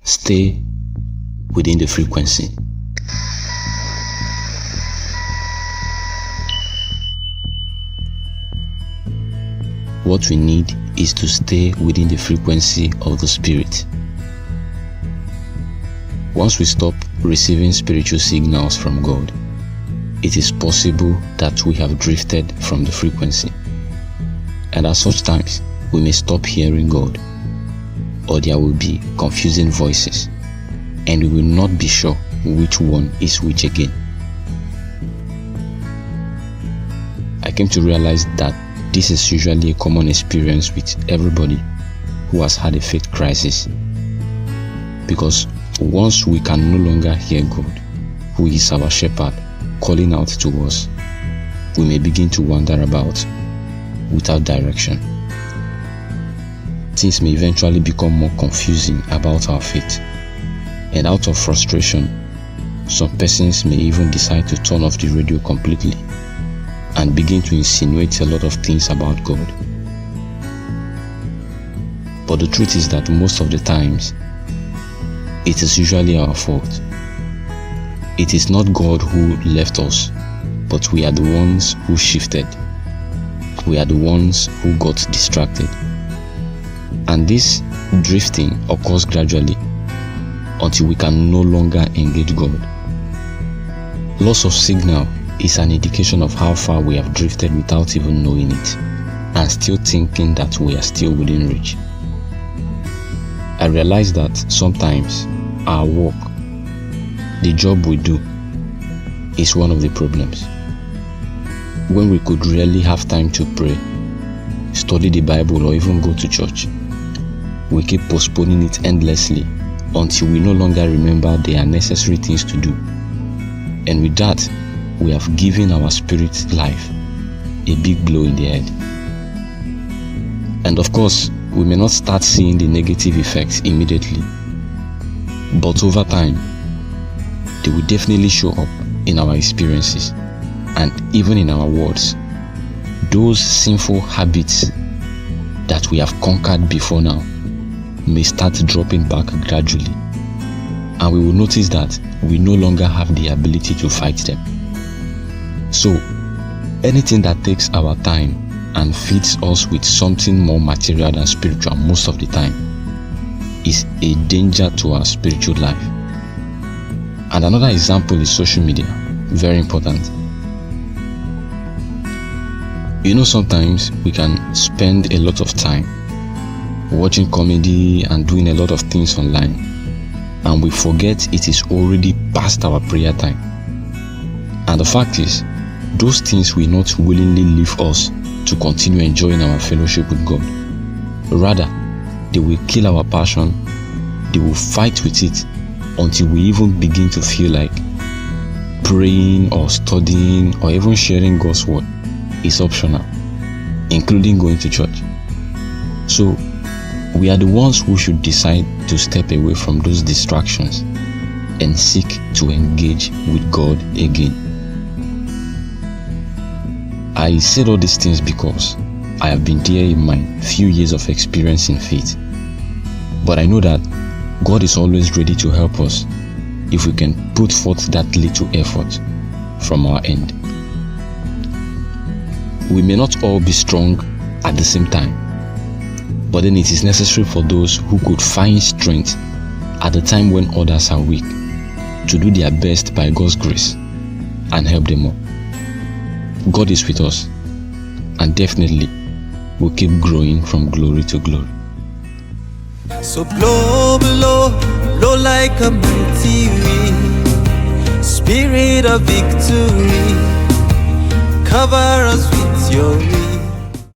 Stay within the frequency. What we need is to stay within the frequency of the Spirit. Once we stop receiving spiritual signals from God, it is possible that we have drifted from the frequency. And at such times, we may stop hearing God, or there will be confusing voices, and we will not be sure which one is which again. I came to realize that this is usually a common experience with everybody who has had a faith crisis. Because once we can no longer hear God, who is our shepherd, calling out to us, we may begin to wander about without direction. Things may eventually become more confusing about our faith, and out of frustration, some persons may even decide to turn off the radio completely and begin to insinuate a lot of things about God. But the truth is that most of the times, it is usually our fault. It is not God who left us, but we are the ones who shifted. We are the ones who got distracted. And this drifting occurs gradually until we can no longer engage God. Loss of signal is an indication of how far we have drifted without even knowing it, and still thinking that we are still within reach. I realize that sometimes our work, the job we do, is one of the problems. When we could really have time to pray, study the Bible, or even go to church, we keep postponing it endlessly until we no longer remember there are necessary things to do. And with that, we have given our spirit life a big blow in the head. And of course, we may not start seeing the negative effects immediately, but over time, they will definitely show up in our experiences and even in our words. Those sinful habits that we have conquered before now may start dropping back gradually, and we will notice that we no longer have the ability to fight them. So, anything that takes our time and feeds us with something more material than spiritual most of the time is a danger to our spiritual life. And another example is social media. Very important. Sometimes we can spend a lot of time watching comedy and doing a lot of things online, and we forget it is already past our prayer time. And the fact is, those things will not willingly leave us to continue enjoying our fellowship with God. Rather, they will kill our passion, they will fight with it until we even begin to feel like praying or studying or even sharing God's word is optional, including going to church. So, we are the ones who should decide to step away from those distractions and seek to engage with God again. I said all these things because I have been there in my few years of experience in faith. But I know that God is always ready to help us if we can put forth that little effort from our end. We may not all be strong at the same time, but then it is necessary for those who could find strength at the time when others are weak to do their best by God's grace and help them all. God is with us, and definitely will keep growing from glory to glory. So blow, blow, blow like a mighty wind, Spirit of victory, cover us with your wings.